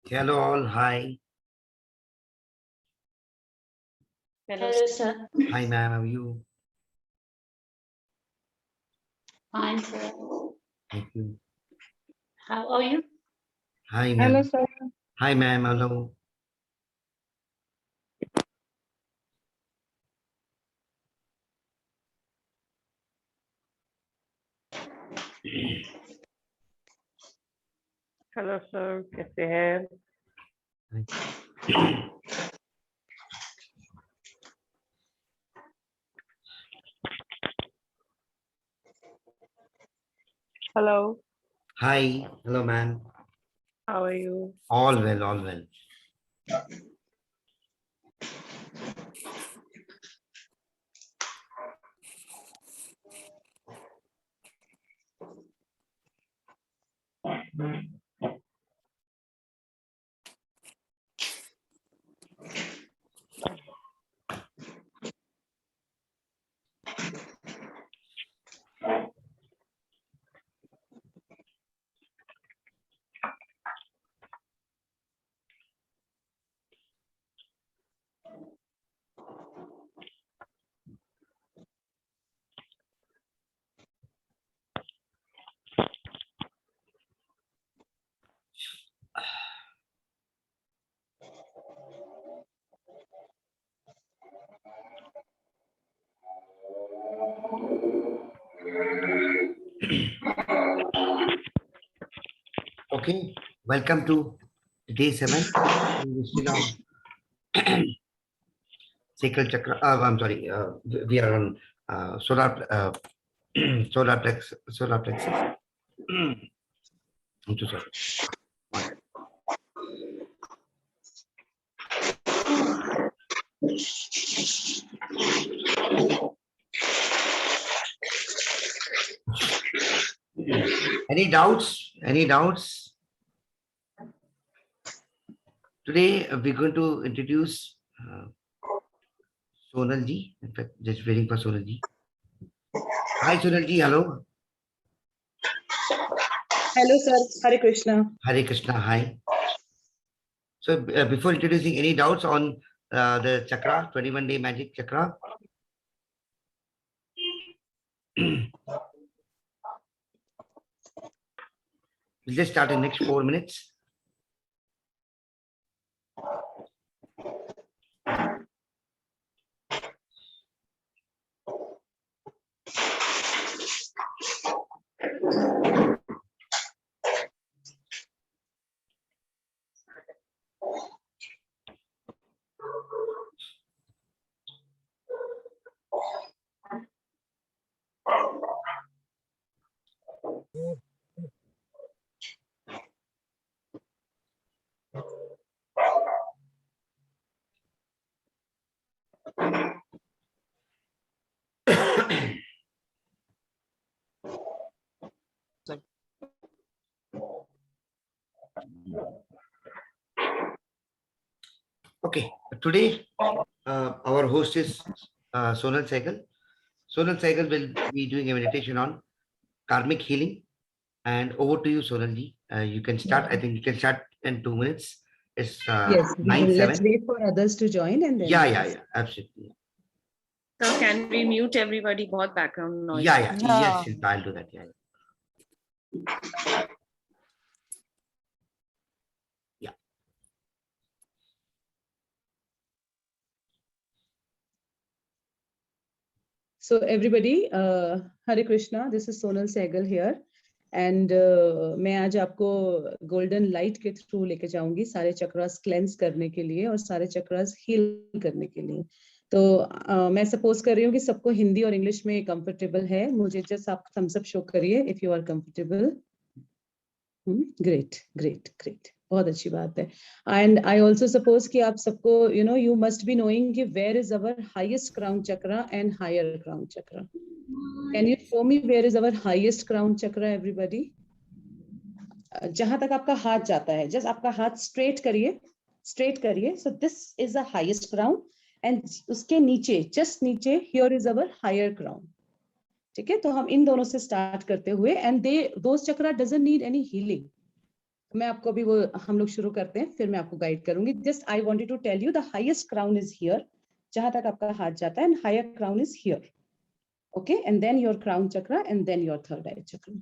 Hello all, hi. Hello, sir. Hi ma'am, how are you? Fine, sir. Thank you. How are you? Hi Hello, ma'am. sir. Hi ma'am, hello. Hello sir, कैसे हैं? Hello, Hi, hello ma'am. how are you? All well, all well. Okay, welcome to day 7. We're still on sacral chakra. I'm sorry, we are on solar plexus. I'm too sorry. Any doubts? Any doubts? Today we're going to introduce Sonal ji. In fact, just waiting for Sonal ji. Hi Sonal ji, hello. Hello, sir. Hare Krishna. Hare Krishna, hi. So before introducing, any doubts on the chakra, 21-day magic chakra? We'll just start in next 4 minutes. Okay, today our host is Sonal Sehgal. Sonal Sehgal will be doing a meditation on karmic healing. And over to you, Sonalji. You can start. I think you can start in 2 minutes. It's Yes, we will, let's 9/7. wait for others to join and then. Yeah, absolutely. So can we mute everybody? बहुत background noise. Yeah, yes, Shilpa, I'll do that. Yeah. So everybody, Hare Krishna, this is Sonal Sehgal here. And मैं आज आपको golden light के through लेके जाऊंगी सारे chakras cleanse करने के लिए और सारे चक्रास हील करने के लिए. तो मैं सपोज कर रही हूँ कि सबको हिंदी और इंग्लिश में कंफर्टेबल है. मुझे जस्ट आप थम्स अप शो करिए if you are comfortable. Great great great, बहुत अच्छी बात है. एंड आई ऑल्सो सपोज कि आप सबको यू मस्ट बी नोइंग कि where is our highest crown chakra and higher crown chakra. Can you show me where is our highest crown chakra everybody? जहां तक आपका हाथ जाता है, जस्ट आपका हाथ स्ट्रेट करिए. So this is the highest crown and उसके नीचे, जस्ट नीचे, here is our higher crown. ठीक है, तो हम इन दोनों से स्टार्ट करते हुए, and those chakra doesn't need any healing. मैं आपको अभी वो हम लोग शुरू करते हैं, फिर मैं आपको गाइड करूंगी. Just I wanted to tell you the highest crown is here, जहां तक आपका हाथ जाता है, and higher crown is here. Okay, and then your crown chakra, and then your third eye chakra.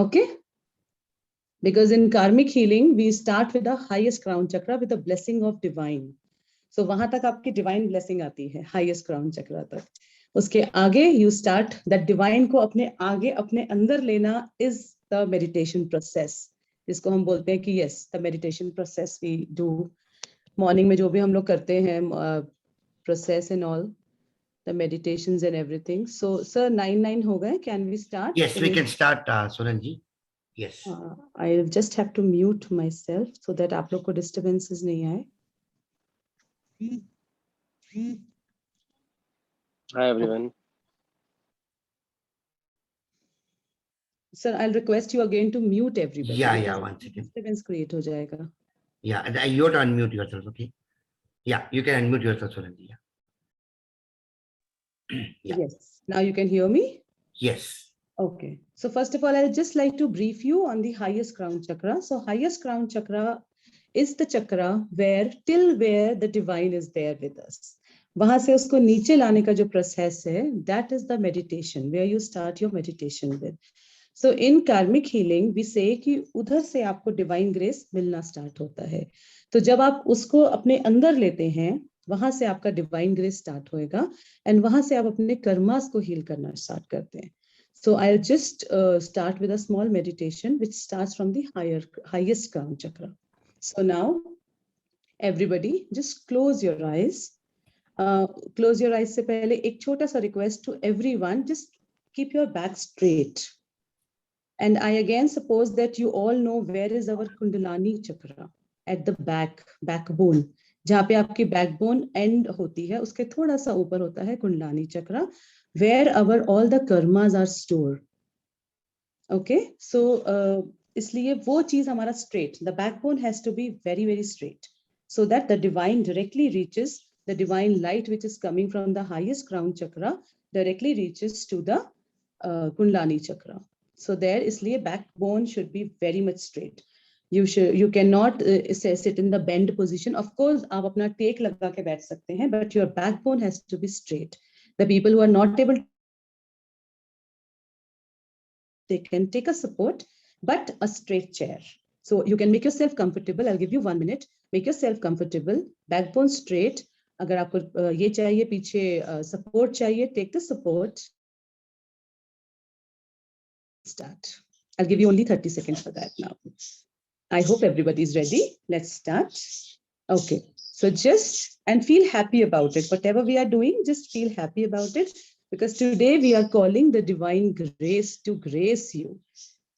Okay, because in karmic healing we start with the highest crown chakra with the blessing of divine. So वहां तक आपकी divine blessing आती है highest crown chakra तक. उसके आगे you start that divine को अपने आगे अपने अंदर लेना is the meditation process, जिसको हम बोलते हैं कि yes, the meditation process we do morning में जो भी हम लोग करते हैं process and all the meditations and everything. So sir, 9 ho gaye, can we start? Yes, we can start, Sonalji. Yes. I'll just have to mute myself so that आप लोग को disturbances नहीं आए. Hi everyone. Sir, I'll request you again to mute everybody. Yeah, one second. Disturbance create हो जाएगा. Yeah, and you have to unmute yourself, okay? Yeah, you can unmute yourself, Sonalji. Yeah. Yes. Now you can hear me? Yes. Okay. So first of all, I'd just like to brief you on the highest crown chakra. So highest crown chakra is the chakra where the divine is there with us. वहां से उसको नीचे लाने का जो process है, that is the meditation where you start your meditation with. So in karmic healing we say कि उधर से आपको divine grace मिलना start होता है. तो जब आप उसको अपने अंदर लेते हैं, वहां से आपका डिवाइन ग्रेस स्टार्ट होएगा एंड वहां से आप अपने कर्मास को हील करना स्टार्ट करते हैं. So I will just start with a small meditation which starts from the highest crown chakra. So now everybody just close your eyes. Close your eyes से पहले एक छोटा सा request to everyone, just keep your back straight. And I again suppose that you all know where is our kundalini chakra at the backbone. जहाँ पे आपकी backbone and होती है, उसके थोड़ा सा ऊपर होता है kundalini chakra, where our all the karmas are store. Okay, so इसलिए वो चीज हमारा straight, the backbone has to be very very straight so that the divine directly reaches, the divine light which is coming from the highest crown chakra directly reaches to the kundalini chakra. So there इसलिए backbone should be very much straight. You cannot sit in the bend position. Of course, आप अपना take लगा के बैठ सकते हैं, but your backbone has to be straight. The people who are not able they can take a support, but a straight chair. So you can make yourself comfortable. I'll give you 1 minute. Make yourself comfortable, backbone straight. अगर आपको ये चाहिए पीछे support चाहिए, take the support. Start. I'll give you only 30 seconds for that now. I hope everybody is ready. Let's start. Okay. So just and feel happy about it. Whatever we are doing, just feel happy about it, because today we are calling the divine grace to grace you.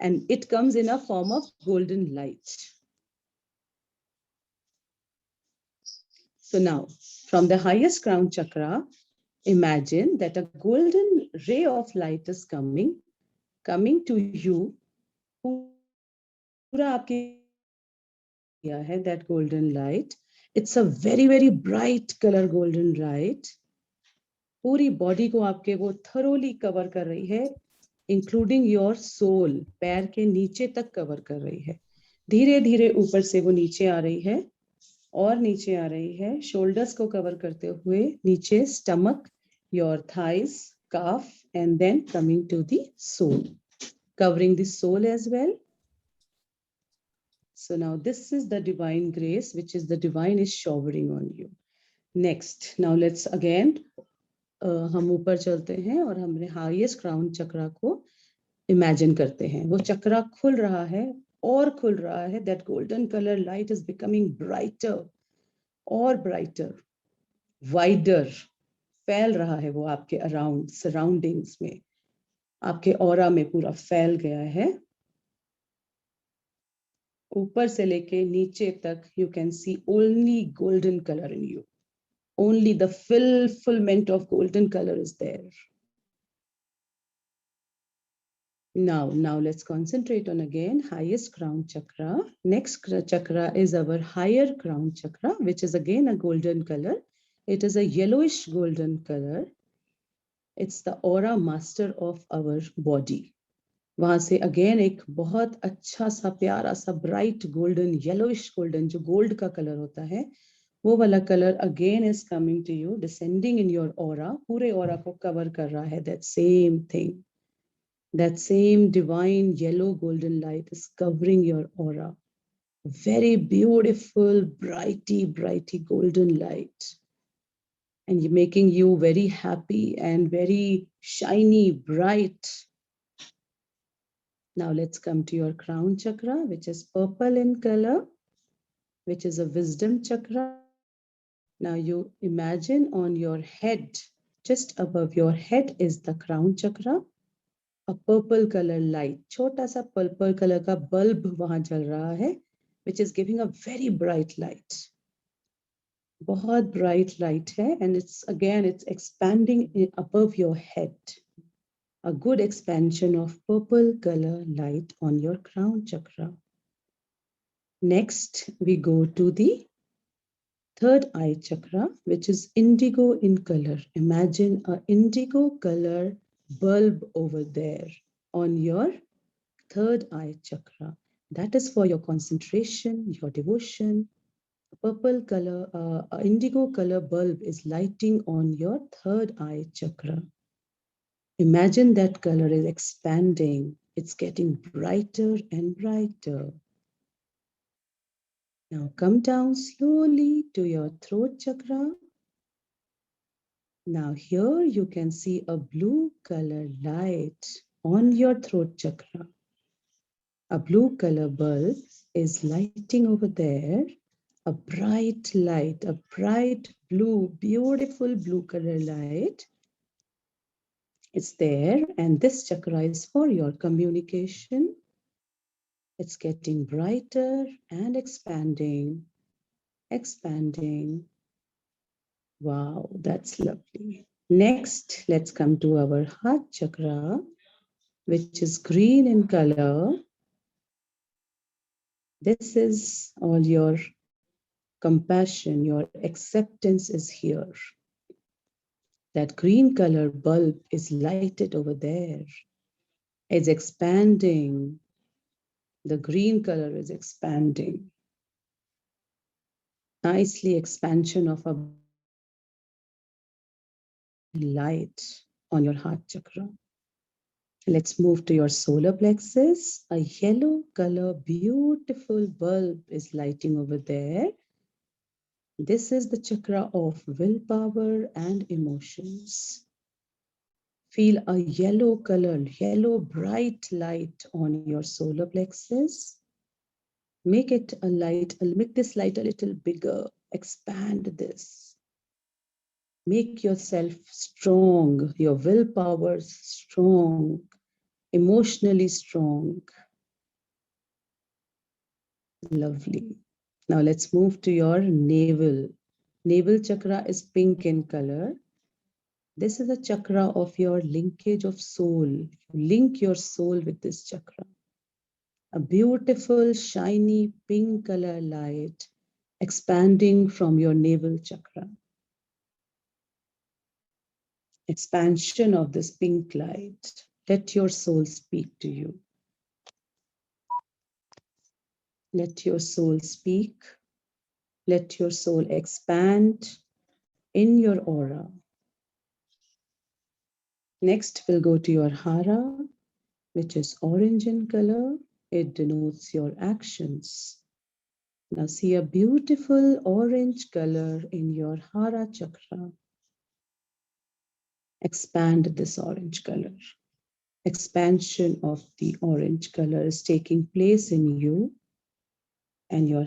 And it comes in a form of golden light. So now, from the highest crown chakra, imagine that a golden ray of light is coming to you. पूरा आपके किया है that golden light. It's a very, very bright color golden light. पूरी body को आपके वो thoroughly cover कर रही है, including your soul. पैर के नीचे तक cover कर रही है. धीरे धीरे ऊपर से वो नीचे आ रही है और नीचे आ रही है. Shoulders को cover करते हुए नीचे stomach, your thighs, calf, and then coming to the soul, covering the soul as well. So now this is the divine grace, which is the divine is showering on you. Next, now let's again, हम ऊपर चलते हैं और हमने highest crown chakra को imagine करते हैं. वो चक्रा खुल रहा है और खुल रहा है. That golden color light is becoming brighter और brighter, wider. फैल रहा है वो आपके around, surroundings में, आपके aura में पूरा फैल गया है. ऊपर से लेके नीचे तक you can see only golden color in you. Only the fulfillment of golden color is there. Now let's concentrate on again highest crown chakra. Next chakra is our higher crown chakra, which is again a golden color. It is a yellowish golden color. It's the aura master of our body. वहां से again एक बहुत अच्छा सा प्यारा सा bright golden yellowish golden जो gold का कलर होता है वो वाला colour again is coming to you, descending in your aura. पूरे ऑरा को कवर कर रहा है. That same thing, that same divine yellow golden light is covering your aura. Very beautiful brighty golden light, and you're making you very happy and very shiny, bright. Now let's come to your crown chakra, which is purple in color, which is a wisdom chakra. Now you imagine on your head, just above your head is the crown chakra. A purple color light, छोटा सा purple color का bulb वहां जल रहा है, which is giving a very bright light. बहुत bright light है, and it's expanding above your head. A good expansion of purple color light on your crown chakra. Next, we go to the third eye chakra, which is indigo in color. Imagine an indigo color bulb over there on your third eye chakra. That is for your concentration, your devotion. Purple color, indigo color bulb is lighting on your third eye chakra. Imagine that color is expanding. It's getting brighter and brighter. Now come down slowly to your throat chakra. Now here you can see a blue color light on your throat chakra. A blue color bulb is lighting over there. A bright light, a bright blue, beautiful blue color light. It's there, and this chakra is for your communication. It's getting brighter and expanding, expanding. Wow, that's lovely. Next, let's come to our heart chakra, which is green in color. This is all your compassion, your acceptance is here. That green color bulb is lighted over there. It's expanding. The green color is expanding. Nicely expansion of a light on your heart chakra. Let's move to your solar plexus. A yellow color, beautiful bulb is lighting over there. This is the chakra of willpower and emotions. Feel a yellow color, yellow bright light on your solar plexus. Make it a light, make this light a little bigger. Expand this. Make yourself strong, your willpower strong, emotionally strong. Lovely. Now let's move to your navel. Navel chakra is pink in color. This is a chakra of your linkage of soul. You link your soul with this chakra. A beautiful, shiny pink color light expanding from your navel chakra. Expansion of this pink light. Let your soul speak to you. Let your soul speak. Let your soul expand in your aura. Next, we'll go to your hara, which is orange in color. It denotes your actions. Now see a beautiful orange color in your hara chakra. Expand this orange color. Expansion of the orange color is taking place in you, and your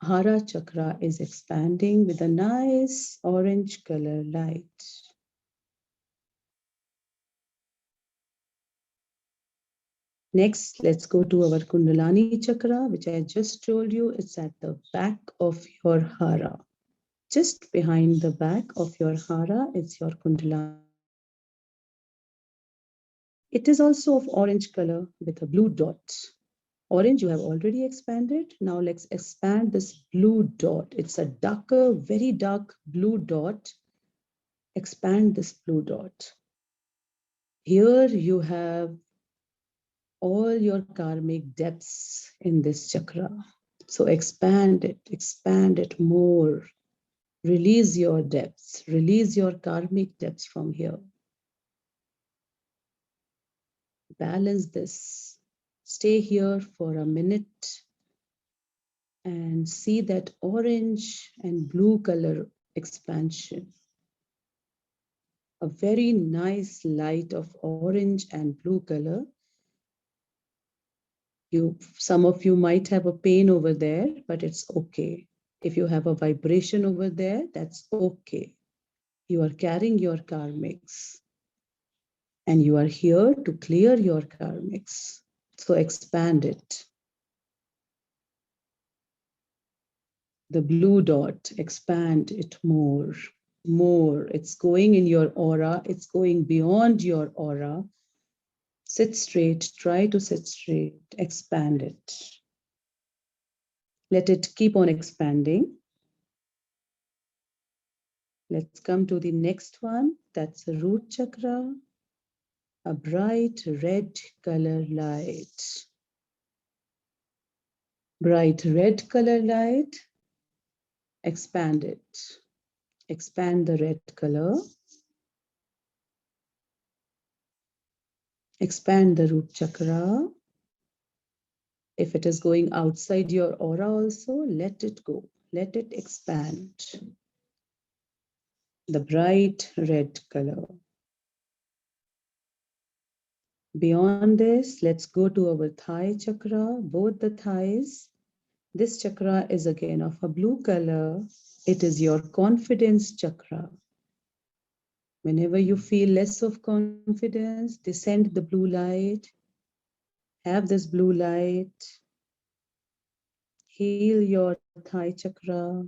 hara chakra is expanding with a nice orange color light. Next, let's go to our Kundalani chakra, which I just told you, it's at the back of your hara. Just behind the back of your hara is your Kundalani. It is also of orange color with a blue dot. Orange you have already expanded. Now let's expand this blue dot. It's a darker, very dark blue dot. Expand this blue dot. Here you have all your karmic depths in this chakra. So expand it more. Release your depths, release your karmic depths from here. Balance this. Stay here for a minute and see that orange and blue color expansion. A very nice light of orange and blue color. Some of you might have a pain over there, but it's okay. If you have a vibration over there, that's okay. You are carrying your karmics and you are here to clear your karmics. So expand it. The blue dot, expand it more. It's going in your aura. It's going beyond your aura. Sit straight, try to sit straight, expand it. Let it keep on expanding. Let's come to the next one. That's the root chakra. A bright red color light. Bright red color light. Expand it. Expand the red color. Expand the root chakra. If it is going outside your aura also, let it go. Let it expand. The bright red color. Beyond this, let's go to our thigh chakra, both the thighs. This chakra is again of a blue color. It is your confidence chakra. Whenever you feel less of confidence, descend the blue light. Have this blue light. Heal your thigh chakra.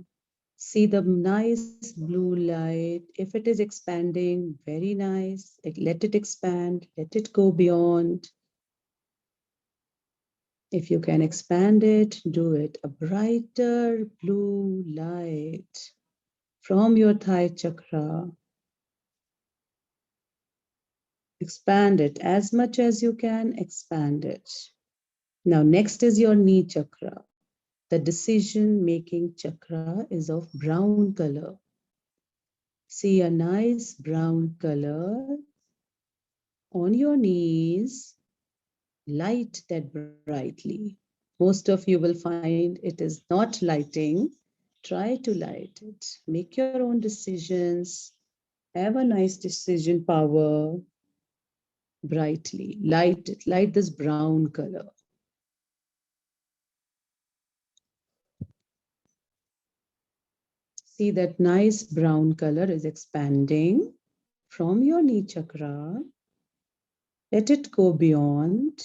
See the nice blue light. If it is expanding, very nice. Let it expand. Let it go beyond. If you can expand it, do it. A brighter blue light from your thigh chakra. Expand it as much as you can, expand it. Now, next is your knee chakra. The decision-making chakra is of brown color. See a nice brown color on your knees, light that brightly. Most of you will find it is not lighting. Try to light it. Make your own decisions. Have a nice decision power. Brightly. Light it. Light this brown color. See that nice brown color is expanding from your knee chakra. Let it go beyond.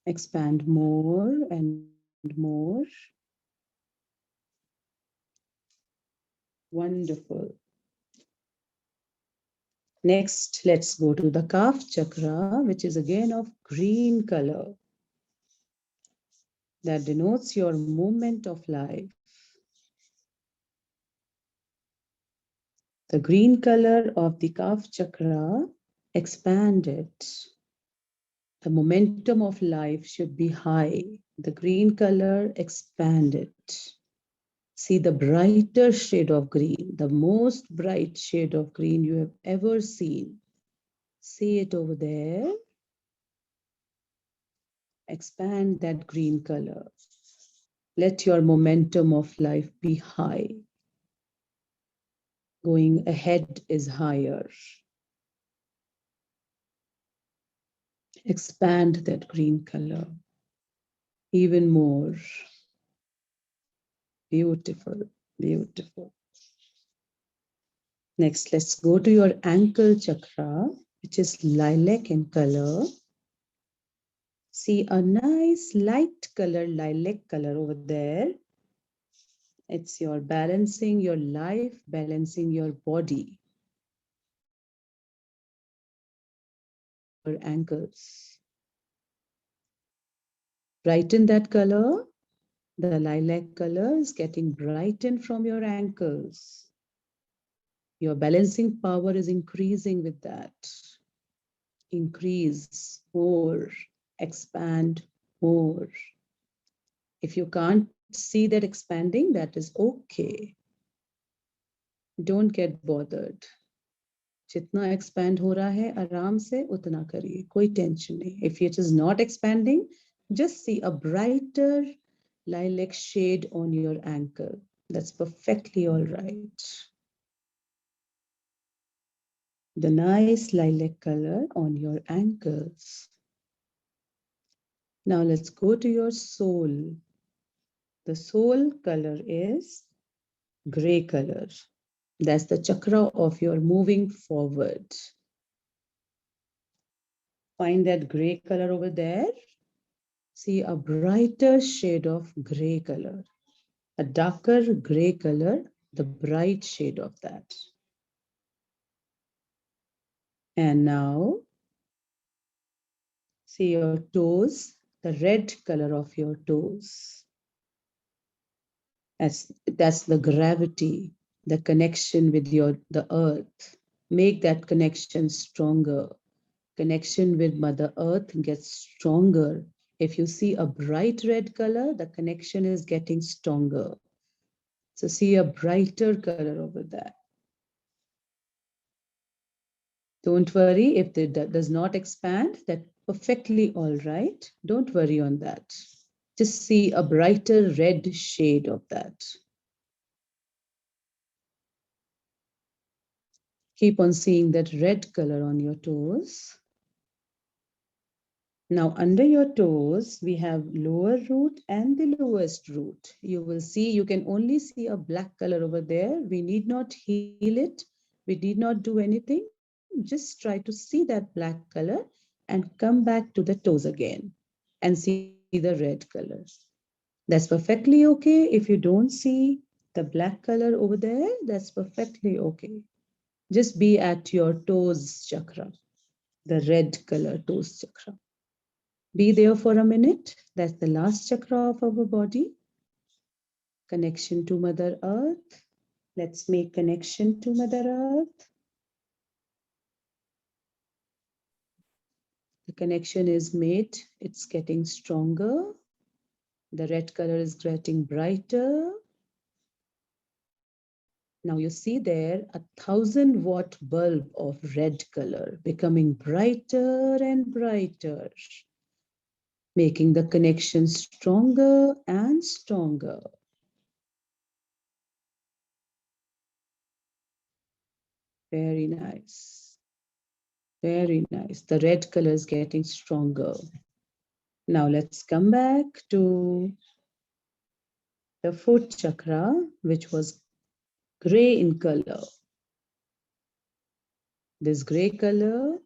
Expand more and more. Wonderful. Next, let's go to the calf chakra, which is again of green color. That denotes your movement of life. The green color of the calf chakra, expand it. The momentum of life should be high. The green color, expand it. See the brighter shade of green, the most bright shade of green you have ever seen. See it over there. Expand that green color. Let your momentum of life be high. Going ahead is higher. Expand that green color even more. Beautiful, beautiful. Next, let's go to your ankle chakra, which is lilac in color. See a nice light color, lilac color over there. It's your balancing your life, balancing your body. Your ankles. Brighten that color. The lilac color is getting brightened from your ankles. Your balancing power is increasing with that. Increase more, expand more. If you can't see that expanding, that is okay. Don't get bothered. जितना expand हो रहा है आराम से उतना करिए, कोई tension नहीं. If it is not expanding, just see a brighter lilac shade on your ankle. That's perfectly all right. The nice lilac color on your ankles. Now let's go to your soul. The soul color is gray color. That's the chakra of your moving forward. Find that gray color over there. See a brighter shade of gray color. A darker gray color, the bright shade of that. And now, see your toes, the red color of your toes. That's the gravity, the connection with the earth. Make that connection stronger. Connection with Mother Earth gets stronger. If you see a bright red color, the connection is getting stronger. So see a brighter color over there. Don't worry if that does not expand, that's perfectly all right. Don't worry on that. Just see a brighter red shade of that. Keep on seeing that red color on your toes. Now under your toes, we have lower root and the lowest root. You will see, you can only see a black color over there. We need not heal it. We need not do anything. Just try to see that black color and come back to the toes again and see the red color. That's perfectly okay. If you don't see the black color over there, that's perfectly okay. Just be at your toes chakra, the red color toes chakra. Be there for a minute. That's the last chakra of our body. Connection to Mother Earth. Let's make connection to Mother Earth. The connection is made. It's getting stronger. The red color is getting brighter. Now you see there 1,000-watt bulb of red color becoming brighter and brighter, making the connection stronger and stronger. Very nice. Very nice. The red color is getting stronger. Now let's come back to the fourth chakra, which was gray in color. This gray color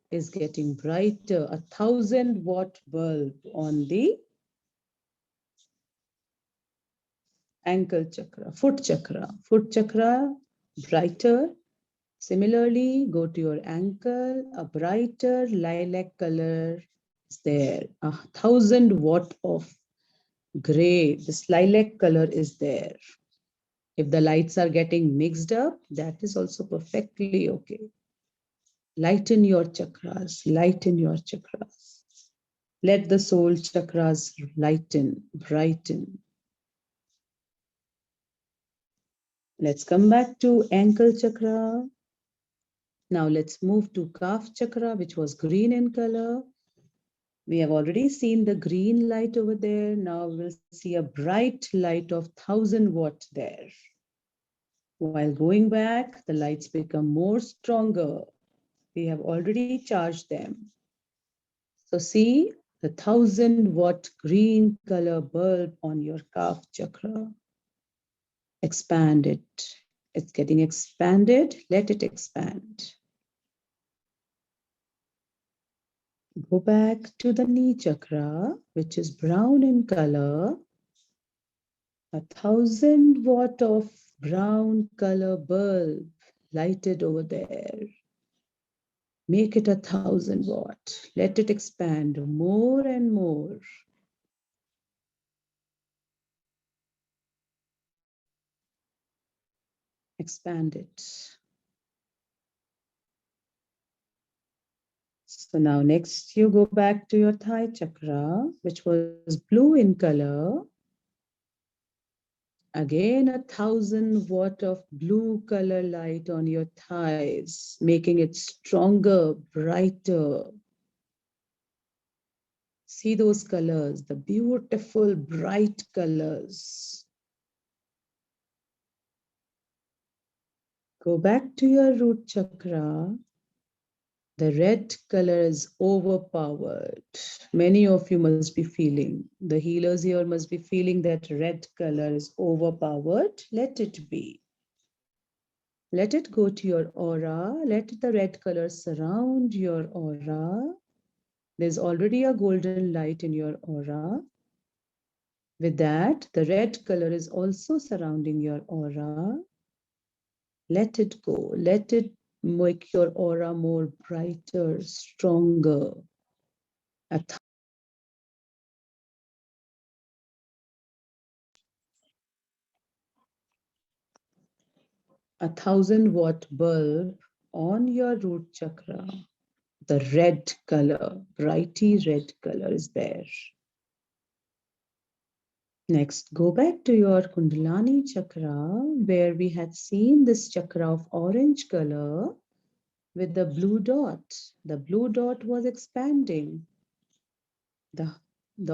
is getting brighter, 1,000-watt bulb on the ankle chakra, foot chakra, brighter. Similarly, go to your ankle, a brighter lilac color is there, 1,000-watt of gray, this lilac color is there. If the lights are getting mixed up, that is also perfectly okay. Lighten your chakras, lighten your chakras. Let the soul chakras lighten, brighten. Let's come back to ankle chakra. Now let's move to calf chakra, which was green in color. We have already seen the green light over there. Now we'll see a bright light of 1,000-watt there. While going back, the lights become more stronger. We have already charged them. So see the 1,000-watt green color bulb on your calf chakra. Expand it. It's getting expanded. Let it expand. Go back to the knee chakra, which is brown in color. 1,000-watt of brown color bulb lighted over there. Make it 1,000-watt. Let it expand more and more. Expand it. So now next you go back to your thigh chakra, which was blue in color. Again, 1,000-watt of blue color light on your thighs, making it stronger, brighter. See those colors, the beautiful, bright colors. Go back to your root chakra. The red color is overpowered. Many of you must be feeling, the healers here must be feeling that red color is overpowered. Let it be. Let it go to your aura. Let the red color surround your aura. There's already a golden light in your aura. With that, the red color is also surrounding your aura. Let it go. Let it make your aura more brighter, stronger. 1,000-watt bulb on your root chakra. The red color, brighty red color is there. Next, go back to your Kundalini chakra, where we had seen this chakra of orange color with the blue dot. The blue dot was expanding. The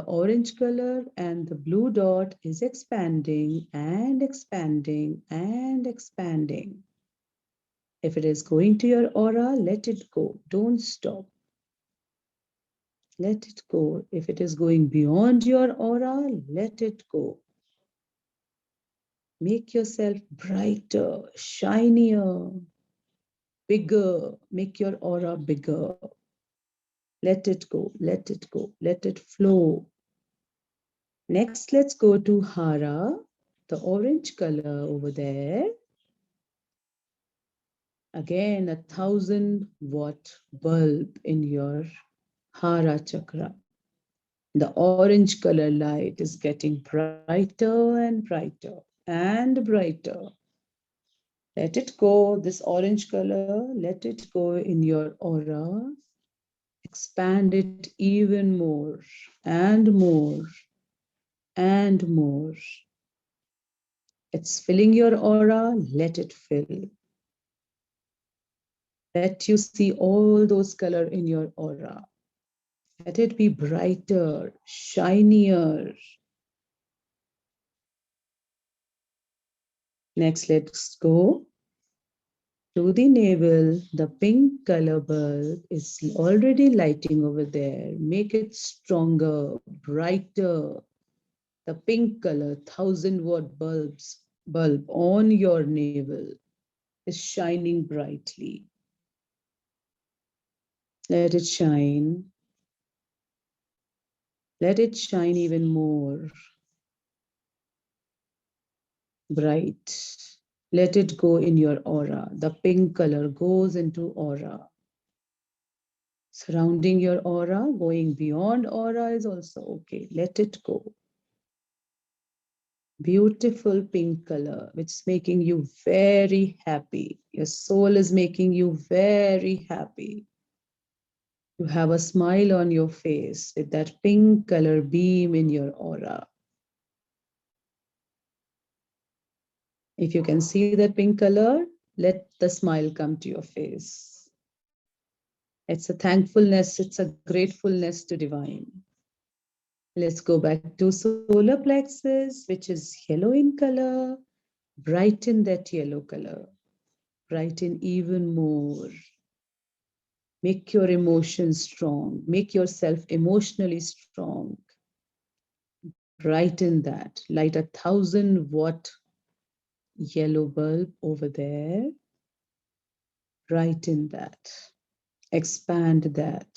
orange color and the blue dot is expanding and expanding and expanding. If it is going to your aura, let it go. Don't stop. Let it go. If it is going beyond your aura, let it go. Make yourself brighter, shinier, bigger. Make your aura bigger. Let it go. Let it go. Let it flow. Next, let's go to Hara, the orange color over there. Again, 1,000-watt bulb in your Hara chakra. The orange color light is getting brighter and brighter and brighter. Let it go, this orange color, let it go in your aura. Expand it even more and more and more. It's filling your aura. Let it fill. Let you see all those colors in your aura. Let it be brighter, shinier. Next, let's go to the navel. The pink color bulb is already lighting over there. Make it stronger, brighter. The pink color 1000-watt bulb on your navel is shining brightly. Let it shine. Let it shine even more bright. Let it go in your aura. The pink color goes into aura. Surrounding your aura, going beyond aura is also okay. Let it go. Beautiful pink color, which is making you very happy. Your soul is making you very happy. You have a smile on your face with that pink color beam in your aura. If you can see that pink color, let the smile come to your face. It's a thankfulness, it's a gratefulness to divine. Let's go back to solar plexus, which is yellow in color. Brighten that yellow color. Brighten even more. Make your emotions strong. Make yourself emotionally strong. Brighten that. Light a 1000-watt yellow bulb over there. Brighten that. Expand that.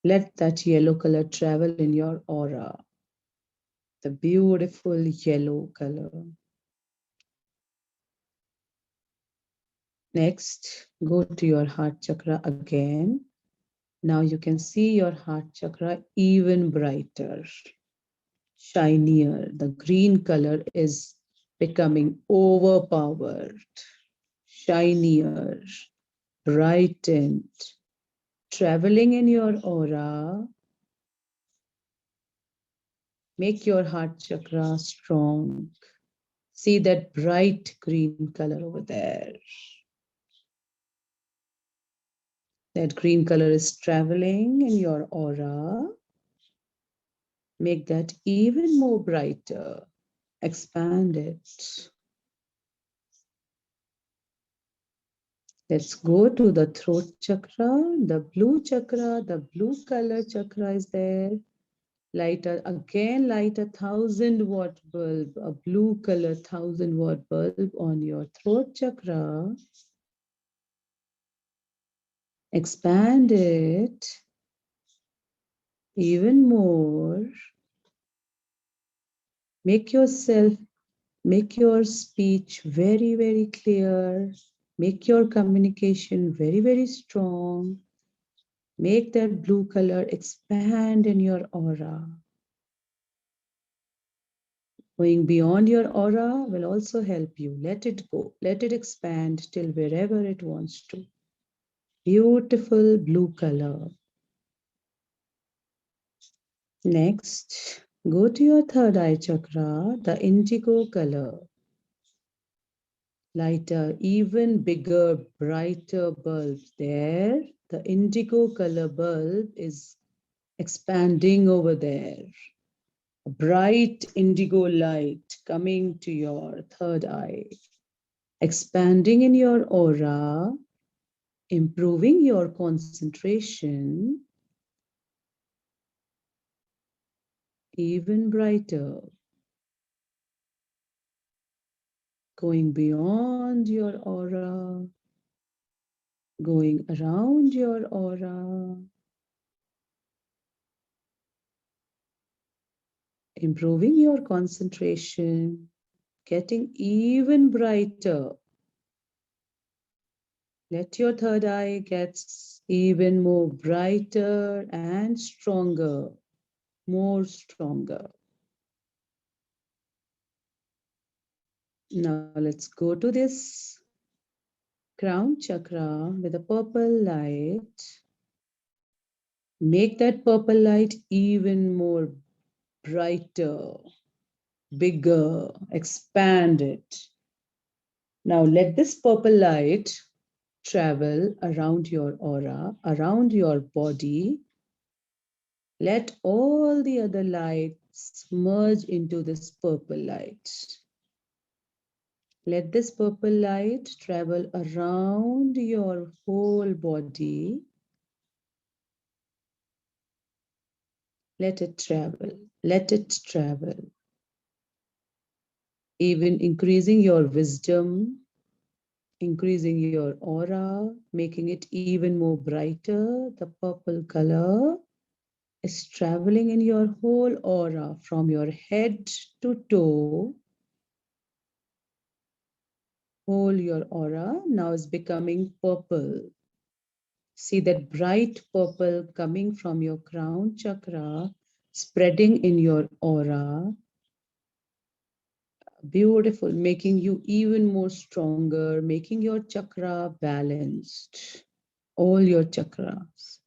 Let that yellow color travel in your aura. The beautiful yellow color. Next, go to your heart chakra again. Now you can see your heart chakra even brighter, shinier. The green color is becoming overpowered, shinier, brightened, traveling in your aura. Make your heart chakra strong. See that bright green color over there. That green color is traveling in your aura. Make that even more brighter. Expand it. Let's go to the throat chakra, the blue chakra, the blue color chakra is there. Light a 1000-watt bulb, a blue color 1000-watt bulb on your throat chakra. Expand it even more. Make your speech very, very clear. Make your communication very, very strong. Make that blue color expand in your aura. Going beyond your aura will also help you. Let it go. Let it expand till wherever it wants to. Beautiful blue color. Next, go to your third eye chakra, the indigo color. Lighter, even bigger, brighter bulb there. The indigo color bulb is expanding over there. A bright indigo light coming to your third eye, expanding in your aura, improving your concentration, even brighter, going beyond your aura, going around your aura, improving your concentration, getting even brighter. Let your third eye get even more brighter and stronger, more stronger. Now let's go to this crown chakra with a purple light. Make that purple light even more brighter. bigger, expand it. Now let this purple light travel around your aura, around your body. Let all the other lights merge into this purple light. Let this purple light travel around your whole body. Let it travel. Let it travel. Even increasing your wisdom, increasing your aura, making it even more brighter. The purple color is traveling in your whole aura from your head to toe. Whole your aura now is becoming purple. See that bright purple coming from your crown chakra, spreading in your aura. Beautiful, making you even more stronger, making your chakra balanced. All your chakras.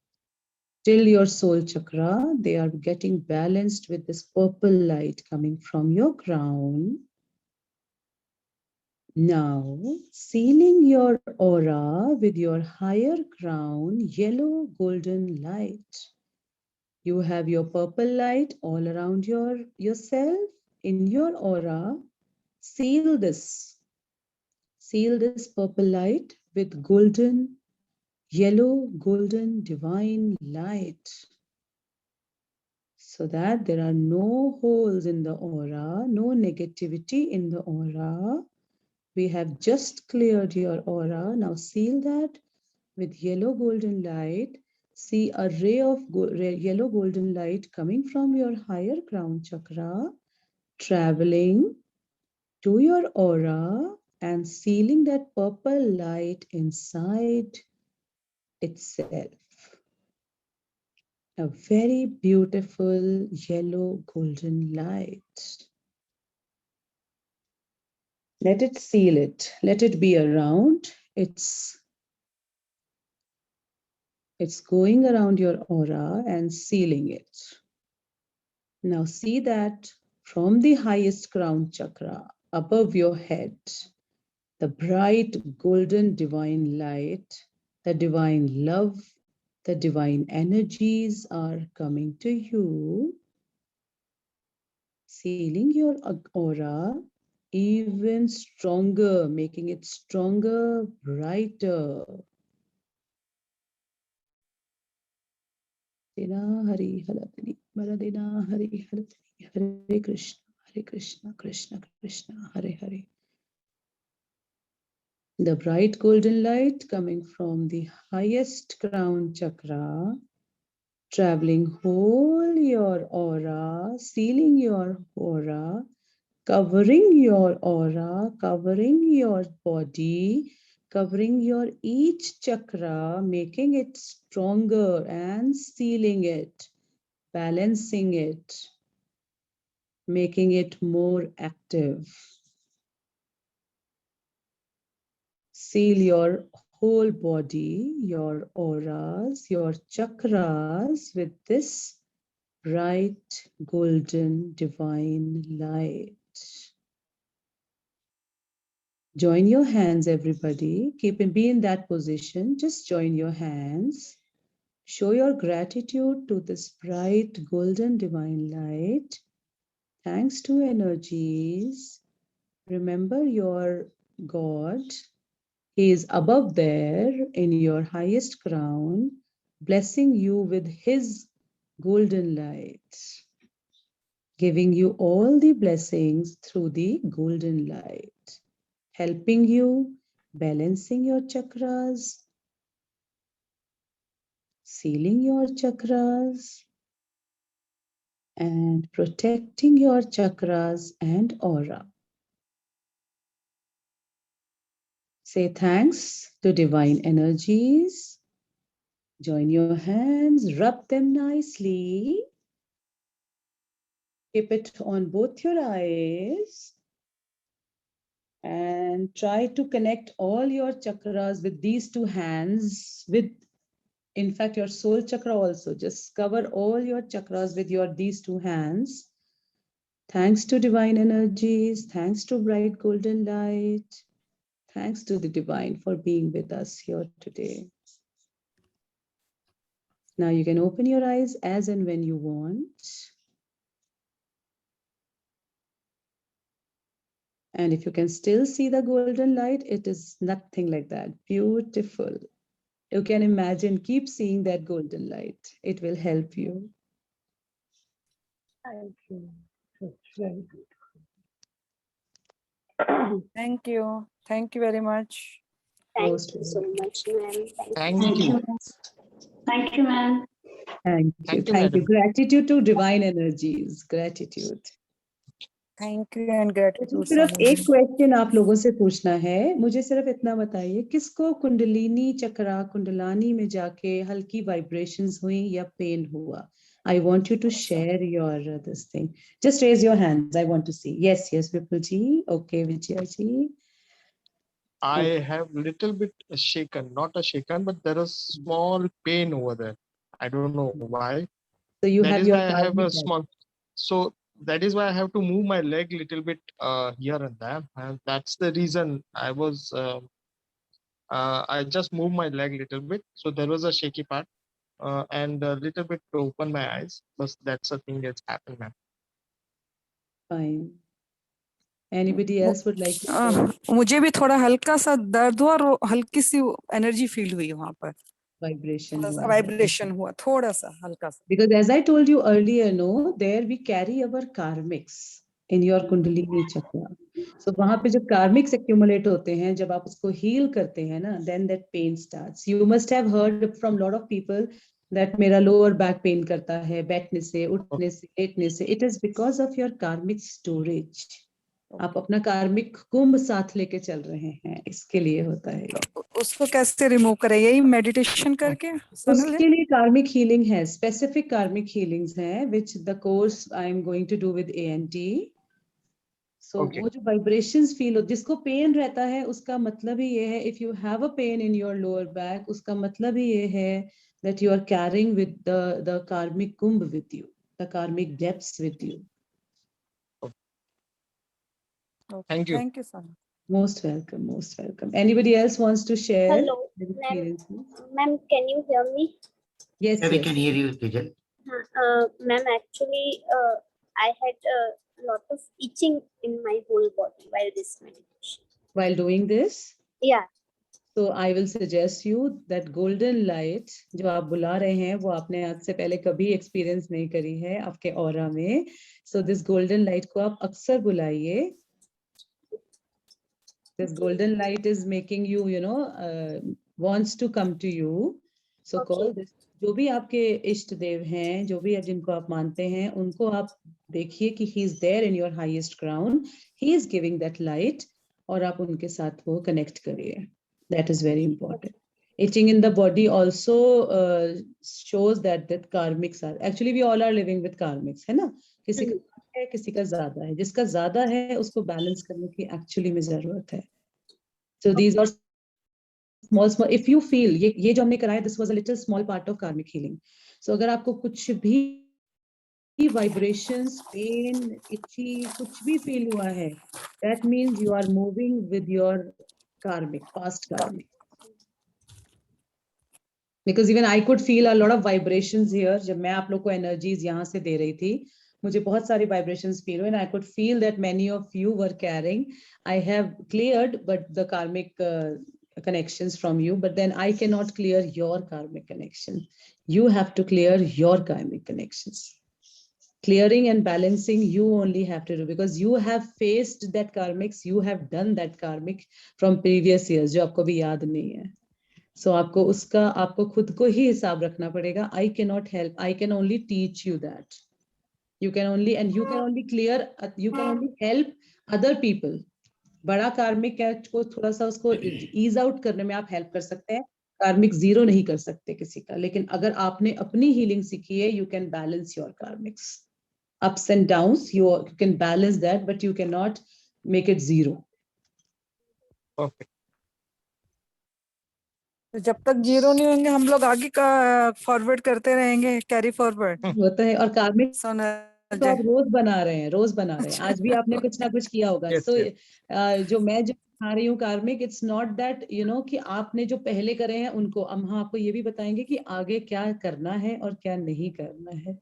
Till your soul chakra, they are getting balanced with this purple light coming from your crown. Now, sealing your aura with your higher crown, yellow golden light. You have your purple light all around yourself, in your aura. Seal this. Seal this purple light with golden, yellow, golden, divine light. So that there are no holes in the aura, no negativity in the aura. We have just cleared your aura. Now seal that with yellow golden light. See a ray of yellow golden light coming from your higher crown chakra, traveling to your aura and sealing that purple light inside itself. A very beautiful yellow golden light. Let it seal it. Let it be around. It's going around your aura and sealing it. Now see that from the highest crown chakra above your head, the bright golden divine light, the divine love, the divine energies are coming to you, sealing your aura even stronger, making it stronger, brighter. Hari Haladini, Maradina Hari Haladini, Hare Krishna, Krishna Krishna, Hare Hare. The bright golden light coming from the highest crown chakra, traveling whole your aura, sealing your aura, covering your aura, covering your body, covering your each chakra, making it stronger and sealing it, balancing it, making it more active. Seal your whole body, your auras, your chakras with this bright golden divine light. Join your hands, everybody. Be in that position. Just join your hands. Show your gratitude to this bright golden divine light. Thanks to energies. Remember your God. He is above there in your highest crown, blessing you with his golden light, giving you all the blessings through the golden light, helping you, balancing your chakras, sealing your chakras, and protecting your chakras and aura. Say thanks to divine energies. Join your hands, rub them nicely. Keep it on both your eyes. And try to connect all your chakras with these two hands, with, in fact, your soul chakra also. Just cover all your chakras with these two hands. Thanks to divine energies, thanks to bright golden light, thanks to the divine for being with us here today. Now you can open your eyes as and when you want. And if you can still see the golden light, it is nothing like that. Beautiful. You can imagine, keep seeing that golden light. It will help you. Thank you. It's very good. Thank you. Thank you very much. Thank Most you so much, ma'am. Thank Thank you. you. Thank you, ma'am. Thank you. Thank you, Thank you. madam. Gratitude to divine energies. Gratitude. Thank you and gratitude. मुझे सिर्फ Swamiji. एक question आप लोगों से पूछना है, मुझे सिर्फ इतना बताइए, किसको कुंडलिनी चक्रा कुंडलानी में जाके हल्की वाइब्रेशंस हुई या पेन हुआ? I want you to share your this thing. Just raise your hands. I want to see. Yes, yes, Vipul ji. Okay, Vijay ji. I have little bit shaken, not a shaken, but there is small pain over there. I don't know why. So you That have is your why I have a karmic debt. small. So that is why I have to move my leg little bit here and there, and that's the reason I was. I just moved my leg little bit, so there was a shaky part, and a little bit to open my eyes. But that's the thing that's happened, ma'am. Fine. Anybody else would like to share? मुझे भी थोड़ा हल्का सा दर्द हुआ और हल्की सी energy feel हुई वहां पर, Vibration थोड़ा सा हुआ है। वाइब्रेशन हुआ, थोड़ा सा हल्का सा. Because as I told you earlier, no, there we carry our karmics in your Kundalini chakra. So वहाँ पे जब karmics accumulate होते हैं, जब आप उसको heal करते हैं ना, then that pain starts. You must have heard from lot of people that मेरा lower back pain करता है, बैठने से, उठने से, लेटने से. It is because of your karmic storage. आप अपना कार्मिक कुंभ साथ लेके चल रहे हैं, इसके लिए होता है ये। उसको कैसे रिमूव करें? यही मेडिटेशन करके? उसके लिए कार्मिक हीलिंग है, स्पेसिफिक कार्मिक हीलिंग्स हैं, which the course I am going to do with ANT. So Okay. वो जो वाइब्रेशंस फील हो, जिसको पेन रहता है, उसका मतलब ही ये है, if you have a pain in your lower back, उसका मतलब ही ये है that you are carrying with the karmic kumbh with you, the karmic depths with you. Thank you. Thank you so much. Most welcome, most welcome. Anybody else wants to share Hello, their ma'am. experiences? Ma'am, can you hear me? Yes, Yeah, we yes. can hear you, Tejal. Ma'am, actually, I had a lot of itching in my whole body while this meditation. While doing this, Yeah. so I will suggest you that golden light जो आप बुला रहे हैं, वो आपने आज से पहले कभी experience नहीं करी है आपके aura में. So this golden light को आप अक्सर बुलाइए. This golden light is making you, wants to come to you. So Okay. call this. जो भी आपके इष्ट देव हैं, जो भी जिनको आप मानते हैं, उनको आप देखिए कि he is there in your highest ground. He is giving that light, और आप उनके साथ वो connect करिए. That is very important. Itching in the body also shows that karmics are, actually we all are living with karmics, है ना? किसी का है, किसी का ज्यादा है, जिसका ज्यादा है उसको बैलेंस करने की एक्चुअली में जरूरत है. So these are small, if you feel ये जो हमने कराया, this was a little small part of karmic healing. So अगर आपको कुछ भी vibrations, pain, itchy, कुछ भी feel हुआ है, that means you are moving with your karmic, past karmic. Because even I could feel a lot of vibrations here. जब मैं आप लोग को energies यहाँ से दे रही थी, मुझे बहुत सारी vibrations feel हुए, and I could feel that many of you were carrying. I have cleared, but the karmic connections from you, but then I cannot clear your karmic connection. You have to clear your karmic connections. Clearing and balancing you only have to do, because you have faced that karmics, you have done that karmic from previous years, जो आपको भी याद नहीं है. So आपको उसका, आपको खुद को ही हिसाब रखना पड़ेगा. I cannot help. I can only teach you that. You can only, and you can only clear, you can only help other people. बड़ा कार्मिक को थोड़ा सा उसको ease out करने में आप help कर सकते हैं. कार्मिक जीरो नहीं कर सकते किसी का, लेकिन अगर आपने अपनी healing सीखी है, you can balance your karmics. Ups and downs, you can balance that, but you cannot make it zero. Perfect. तो जब तक जीरो नहीं होंगे, हम लोग आगे का फॉरवर्ड करते रहेंगे, कैरी फॉरवर्ड. होता है, और कार्मिक सोना तो आप रोज बना रहे हैं, रोज बना रहे हैं, आज भी आपने कुछ ना कुछ किया होगा। Yes, सो yes. जो मैं जो बता रही हूँ कार्मिक, इट्स नॉट दैट कि आपने जो पहले करे हैं उनको, हम आपको ये भी बताएंगे कि आगे क्या करना है और क्या नहीं करना है।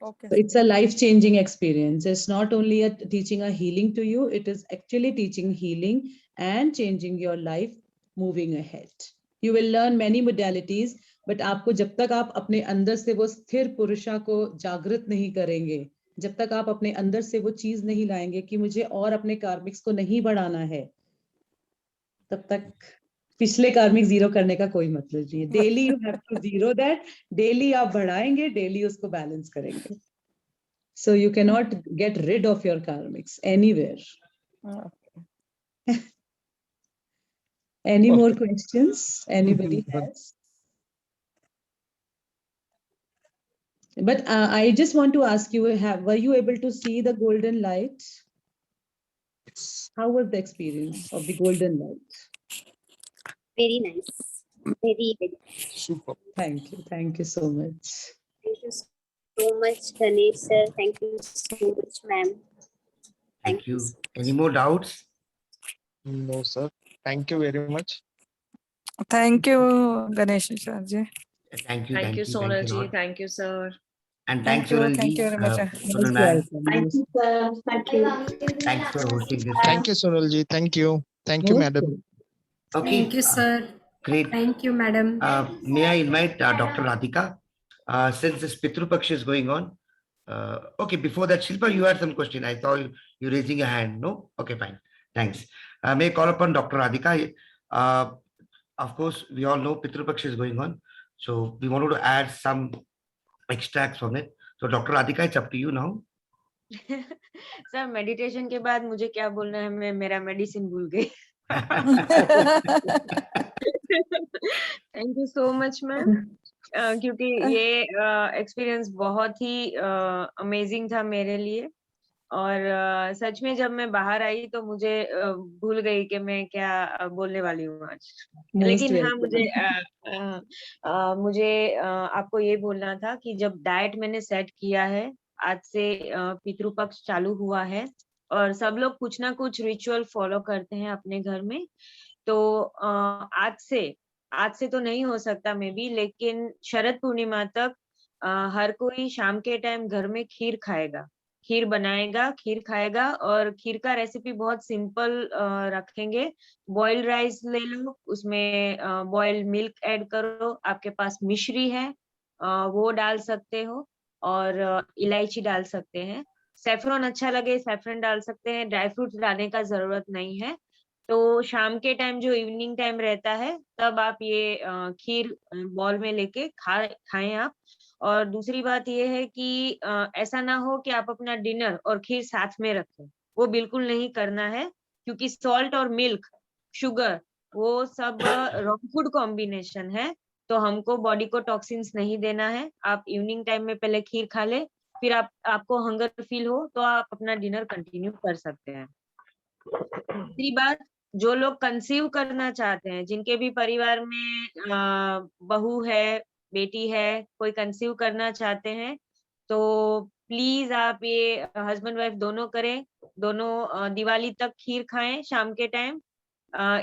Okay. So it's a life-changing experience. It's not only teaching a healing to you, it is actually teaching healing and changing your life, moving ahead. You will learn many modalities, but आपको जब तक आप अपने अंदर से वो स्थिर पुरुषा को जागृत नहीं करेंगे, जब तक आप अपने अंदर से वो चीज नहीं लाएंगे कि मुझे और अपने कार्मिक्स को नहीं बढ़ाना है, तब तक पिछले कार्मिक जीरो करने का कोई मतलब नहीं है। Daily you have to zero that, daily आप बढ़ाएंगे, डेली उसको बैलेंस करेंगे। So you cannot get rid of your karmics anywhere. Any more questions? Anybody has? But I just want to ask you, were you able to see the golden light? How was the experience of the golden light? Very nice. Very, very. Super. Thank you so much. Thank you so much, Ganesh sir. Thank you so much, ma'am. Thank you. Any more doubts? No, sir. Thank you very much. Thank you, Ganesh sir ji. Thank you. Thank you, a Sonal ji. lot. Thank you, sir. And thanks, Sonal Thank ji. you very much. Sonal Most ma'am, welcome. Thank you, sir. Thank you. thanks for hosting this. Thank you, Sonal ji. Thank you. Thank you, Most madam. welcome. Okay. Thank you, sir. Great. Thank you, madam. May I invite Dr. Radhika? Since this Pitru Paksha is going on. Okay, before that, Shilpa, you had some question. I saw you raising a hand. No? Okay, fine. Thanks. May I call upon Dr. Radhika? Of course, we all know Pitru Paksha is going on. So we wanted to add some extracts from it. So Dr. Radhika, it's up to you now. Sir meditation के बाद मुझे क्या बोलना है, मैं मेरा medicine भूल गई। Thank you so much ma'am, क्योंकि ये एक्सपीरियंस बहुत ही अमेजिंग था मेरे लिए। और सच में जब मैं बाहर आई तो मुझे भूल गई कि मैं क्या बोलने वाली हूँ आज। लेकिन हाँ, मुझे आपको ये बोलना था कि जब डाइट मैंने सेट किया है, आज से पितृ पक्ष चालू हुआ है और सब लोग कुछ ना कुछ रिचुअल फॉलो करते हैं अपने घर में। तो आज से तो नहीं हो सकता मे बी, लेकिन शरद पूर्णिमा तक हर कोई शाम के टाइम घर में खीर खाएगा, खीर बनाएगा, खीर खाएगा। और खीर का रेसिपी बहुत सिंपल रखेंगे। बॉइल्ड राइस ले लो, उसमें बॉइल्ड मिल्क ऐड करो, आपके पास मिश्री है वो डाल सकते हो और इलायची डाल सकते हैं। सैफरन अच्छा लगे सैफरन डाल सकते हैं, ड्राई फ्रूट्स डालने का जरूरत नहीं है। तो शाम के टाइम जो इवनिंग टाइम रहता है तब आप ये खीर बॉल में लेके खाएं आप। और दूसरी बात ये है कि ऐसा ना हो कि आप अपना डिनर और खीर साथ में रखें, वो बिल्कुल नहीं करना है, क्योंकि सॉल्ट और मिल्क, शुगर, वो सब रॉन्ग फूड कॉम्बिनेशन है। तो हमको बॉडी को टॉक्सिन्स नहीं देना है। आप इवनिंग टाइम में पहले खीर खा ले, फिर आपको हंगर फील हो तो आप अपना डिनर कंटिन्यू कर सकते हैं। दूसरी बात, जो लोग कंसीव करना चाहते हैं, जिनके भी परिवार में बहू है, बेटी है, कोई कंसीव करना चाहते हैं, तो प्लीज आप ये हस्बैंड वाइफ दोनों करें। दोनों दिवाली तक खीर खाएं शाम के टाइम।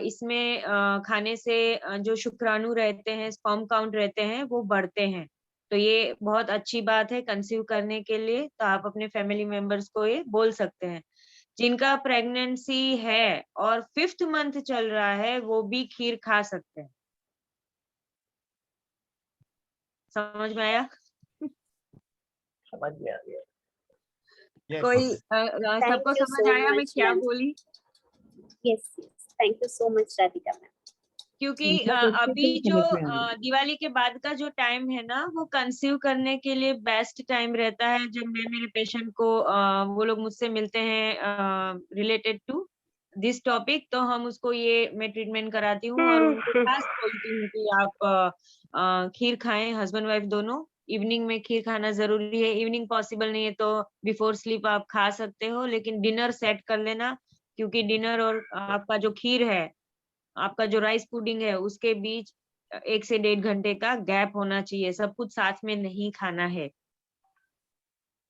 इसमें खाने से जो शुक्राणु रहते हैं, स्पर्म काउंट रहते हैं, वो बढ़ते हैं। तो ये बहुत अच्छी बात है कंसीव करने के लिए। तो आप अपने फैमिली मेंबर्स को ये बोल सकते हैं। जिनका प्रेगनेंसी है और 5th मंथ चल रहा है, वो भी खीर खा सकते हैं। समझ में आया? समझ में आ गया। कोई सबको समझ आया मैं क्या बोली? Yes, thank you so much, Radhika ma'am. क्योंकि अभी जो दिवाली के बाद का जो टाइम है ना, वो कंसीव करने के लिए बेस्ट टाइम रहता है। जब मैं मेरे पेशेंट को वो लोग मुझसे मिलते हैं रिलेटेड टू दिस टॉपिक, तो हम उसको ये मैं ट्रीटमेंट कराती हूँ और उनको खास बोलती हूँ कि आप खीर खाएं, हस्बैंड वाइफ दोनों। इवनिंग में खीर खाना जरूरी है। इवनिंग पॉसिबल नहीं है तो बिफोर स्लीप आप खा सकते हो, लेकिन डिनर सेट कर लेना, क्योंकि डिनर और आपका जो खीर है, आपका जो राइस पुडिंग है, उसके बीच 1 से 1.5 घंटे का गैप होना चाहिए, सब कुछ साथ में नहीं खाना है।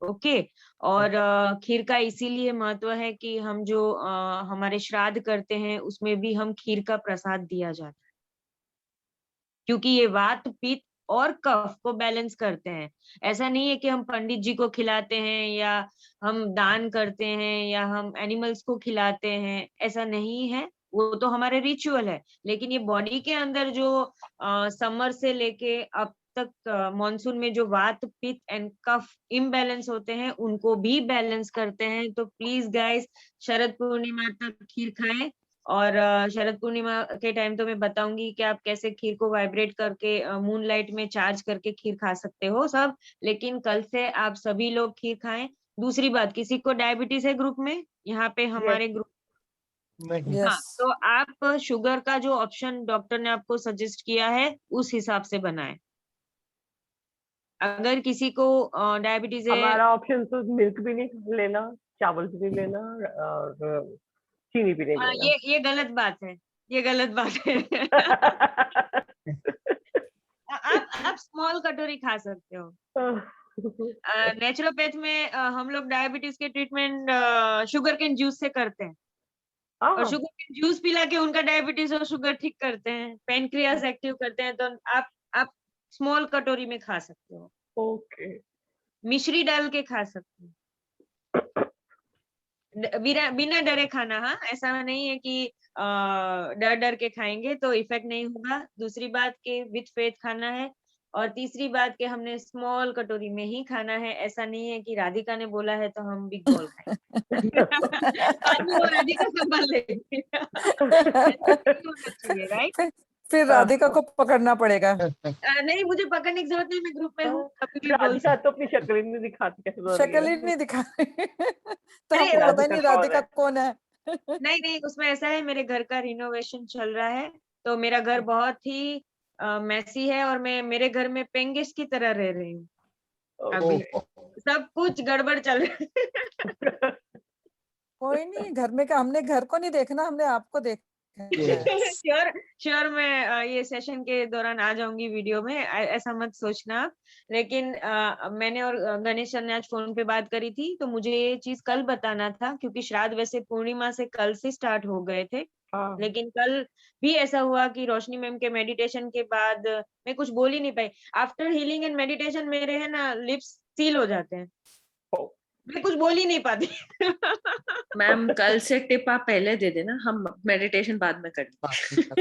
ओके। और खीर का इसीलिए महत्व है कि हम जो हमारे श्राद्ध करते हैं उसमें भी हम खीर का प्रसाद दिया जाता है, क्योंकि ये वात पित्त और कफ को बैलेंस करते हैं। ऐसा नहीं है कि हम पंडित जी को खिलाते हैं या हम दान करते हैं या हम एनिमल्स को खिलाते हैं, ऐसा नहीं है। वो तो हमारे रिचुअल है, लेकिन ये बॉडी के अंदर जो समर से लेके अब तक मॉनसून में जो वात पित्त एंड कफ इम्बैलेंस होते हैं उनको भी बैलेंस करते हैं। तो प्लीज गाइस, शरद पूर्णिमा तक खीर खाएं। और शरद पूर्णिमा के टाइम तो मैं बताऊंगी कि आप कैसे खीर को वाइब्रेट करके मून लाइट में चार्ज करके खीर खा सकते हो सब, लेकिन कल से आप सभी लोग खीर खाएं। दूसरी बात, किसी को डायबिटीज है ग्रुप में? यहाँ पे हमारे ग्रुप नहीं। हाँ, यस तो आप शुगर का जो ऑप्शन डॉक्टर ने आपको सजेस्ट किया है उस हिसाब से बनाएं। अगर किसी को डायबिटीज है, हमारा ऑप्शन तो मिल्क भी नहीं लेना, चावल भी नहीं लेना और चीनी भी नहीं लेना। ये गलत बात है, ये गलत बात है। आप स्मॉल कटोरी खा सकते हो। नेचुरोपैथ में हम लोग डायबिटीज के ट्रीटमेंट शुगर केन जूस से करते हैं, और शुगर केन जूस पिला के उनका डायबिटीज और शुगर ठीक करते हैं, पेनक्रियास एक्टिव करते हैं। तो आप स्मॉल कटोरी में खा सकते हो, ओके। मिश्री डाल के खा सकते हो, बिना डरे खाना। हाँ, ऐसा नहीं है कि डर डर के खाएंगे तो इफेक्ट नहीं होगा। दूसरी बात के विथ फेथ खाना है, और तीसरी बात के हमने स्मॉल कटोरी में ही खाना है। ऐसा नहीं है कि राधिका ने बोला है तो हम बिग बॉल खाएंगे। बाद में वो राधिका संभाल लेगी। राइट? फिर राधिका को पकड़ना पड़ेगा। नहीं, मुझे पकड़ने की जरूरत नहीं, मैं ग्रुप में हूँ, कभी भी बोल राधिका तो अपनी शक्ल ही नहीं दिखाती, कैसे बोल रही शक्ल ही है? नहीं दिखा रही। तो अरे हमको पता ही राधिका नहीं कौन राधिका है? कौन है। नहीं, उसमें ऐसा है, मेरे घर का रिनोवेशन चल रहा है, तो मेरा घर बहुत ही मैसी है और मैं मेरे घर में पेंगेस की तरह रह रही हूँ अभी। सब कुछ गड़बड़ चल रहा है। कोई नहीं, घर में का हमने घर को नहीं देखना, हमने आपको देखना है। श्योर मैं ये सेशन के दौरान आ जाऊंगी वीडियो में, ऐसा मत सोचना आप। लेकिन मैंने और गणेश सर ने आज फोन पे बात करी थी, तो मुझे ये चीज कल बताना था, क्योंकि श्राद्ध वैसे पूर्णिमा से कल से स्टार्ट हो गए थे। लेकिन कल भी ऐसा हुआ कि रोशनी मैम के मेडिटेशन के बाद मैं कुछ बोल ही नहीं पाई। आफ्टर हीलिंग एंड मेडिटेशन मेरे है ना लिप्स सील हो जाते हैं, मैं कुछ बोल ही नहीं पाती। मैम कल से टिप आप पहले दे देना, हम मेडिटेशन बाद में करेंगे।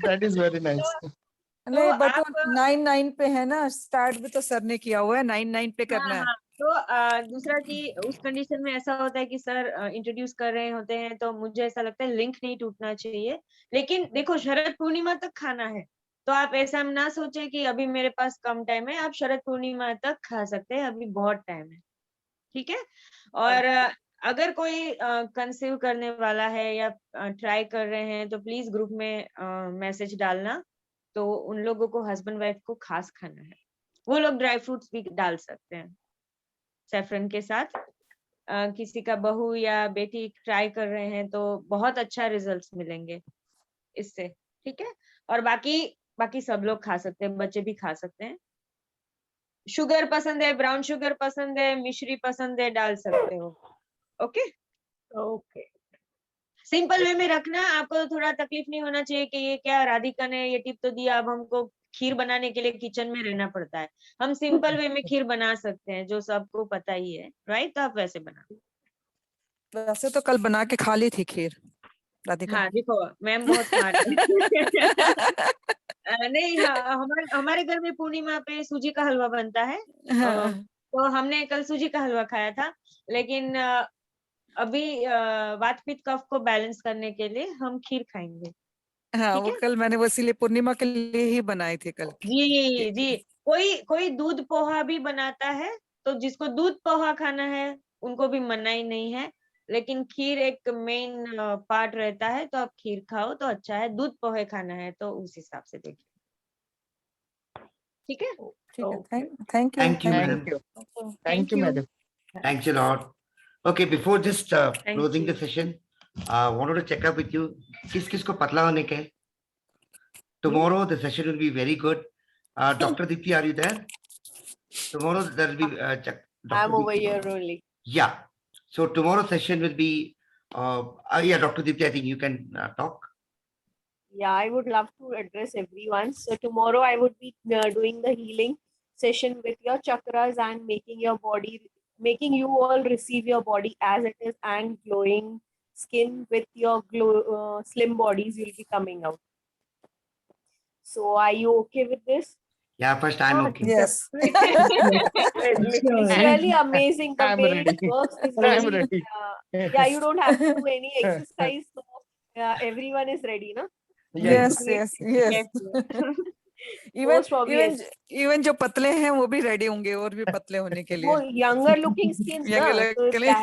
That is very nice. नहीं, बट आप 9-9 पे है ना, स्टार्ट भी तो सर ने किया हुआ है, 9-9 पे करना है। हाँ, तो दूसरा कि उस कंडीशन में ऐसा होता है कि सर इंट्रोड्यूस कर रहे होते हैं, तो मुझे ऐसा लगता है लिंक नहीं टूटना चाहिए। लेकिन देखो, शरद पूर्णिमा तक खाना है, तो आप ऐसा ना सोचे कि अभी मेरे पास कम टाइम है। आप शरद पूर्णिमा तक खा सकते हैं, अभी बहुत टाइम है, ठीक है। और अगर कोई कंसीव करने वाला है या ट्राई कर रहे हैं तो प्लीज ग्रुप में मैसेज डालना, तो उन लोगों को हस्बैंड वाइफ को खास खाना है। वो लोग ड्राई फ्रूट्स भी डाल सकते हैं सैफरन के साथ। किसी का बहू या बेटी ट्राई कर रहे हैं तो बहुत अच्छा रिजल्ट्स मिलेंगे इससे, ठीक है। और बाकी सब लोग खा सकते हैं, बच्चे भी खा सकते हैं। शुगर पसंद है, ब्राउन शुगर पसंद है, मिश्री पसंद है, डाल सकते हो। Okay, okay. सिंपल वे में रखना। आपको तो थोड़ा तकलीफ नहीं होना चाहिए कि ये क्या राधिका ने ये टिप तो दिया, अब हमको खीर बनाने के लिए किचन में रहना पड़ता है। हम सिंपल वे में खीर बना सकते हैं, जो सबको पता ही है, राइट? तो आप वैसे बना। वैसे तो कल बना के खा ली थी खीर राधिका। हाँ, देखो मैम बहुत स्मार्ट है। नहीं, हाँ, हमारे घर में पूर्णिमा पे सूजी का हलवा बनता है, तो हमने कल सूजी का हलवा खाया था। लेकिन अभी वात पित्त कफ को बैलेंस करने के लिए हम खीर खाएंगे। हाँ, ठीक वो है? कल मैंने वो इसीलिए पूर्णिमा के लिए ही बनाई थी कल। जी। कोई दूध पोहा भी बनाता है, तो जिसको दूध पोहा खाना है उनको भी मनाही नहीं है, लेकिन खीर एक मेन पार्ट रहता है, तो आप खीर खाओ तो अच्छा है। दूध पोहे खाना है तो उस हिसाब से देखिए, ठीक है। ठीक है, Okay. Thank you. Thank you, Thank madam. you. Thank Thank you, you. madam. Thanks a lot. Okay, before just closing you. the session, wanted to check up with you. किस किस को पतला होने का है? Tomorrow the session will be very good. Dr. Dipti, are you there? Tomorrow there will be Dr. I'm over Dipti. here only. Yeah. So tomorrow's session will be yeah, Dr. Dipti, I think you can talk. Yeah, I would love to address everyone. So tomorrow I would be doing the healing session with your chakras and making you all receive your body as it is and glowing skin with your slim bodies will be coming out. So are you okay with this? Yeah, first I'm okay. Yes. It's really amazing. The I'm way ready. it works is I'm really, ready. yeah, you don't have to do any exercise. So everyone is ready, no? Yes, yes, yes. Even Most obvious. even जो पतले हैं वो भी ready होंगे और भी पतले होने के वो लिए. younger looking skins, Younger na? So looking.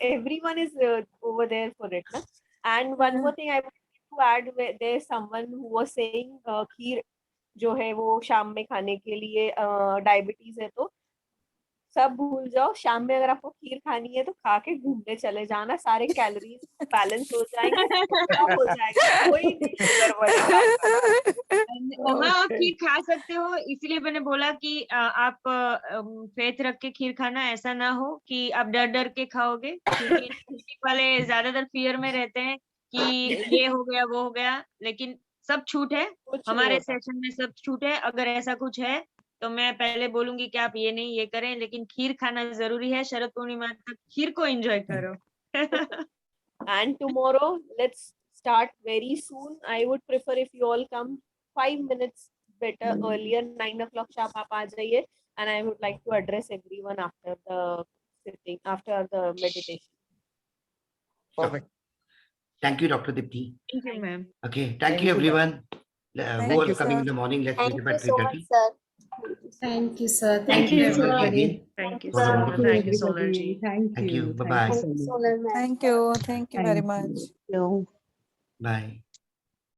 everyone is over there for it. Na? And one more thing I would like to add, there's someone who was saying खीर जो है वो शाम में खाने के लिए डायबिटीज है तो सब भूल जाओ. शाम में अगर आपको खीर खानी है तो खा के घूमने चले जाना. सारे कैलोरीज बैलेंस हो जाएंगे, सब हो जाएगा, कोई नहीं शुगर बढ़ेगा. हाँ, आप खीर खा सकते हो. इसलिए मैंने बोला कि आप फेथ रख के खीर खाना. ऐसा ना हो कि आप डर डर के खाओगे, क्योंकि diabetic वाले ज्यादातर फियर में रहते हैं कि ये हो गया वो हो गया. लेकिन सब छूट है, कुछ नहीं हमारे होता. सेशन में सब छूट है. अगर ऐसा कुछ है तो मैं पहले बोलूंगी कि आप ये नहीं ये करें, लेकिन खीर खाना जरूरी है. शरद पूर्णिमा तक खीर को एंजॉय करो. And tomorrow, let's start very soon. I would prefer if you all come 5 minutes better earlier, 9 o'clock sharp आप आ जाइए. And I would like to address everyone after the sitting, after the meditation. Perfect. Thank you, Dr. Dipti. Thank you, ma'am. Okay, thank you everyone. Thank Who are you, coming sir. in the morning, let's Thank meet up you at so much, 3:30. sir. Thank you, sir. Thank you, everybody. everybody. again. Thank you For so the much. wonderful Thank you, session. Sonal ji. Thank Thank you. you. Bye-bye. Thank you, Sonal ma'am. Thank you very much. you. Bye.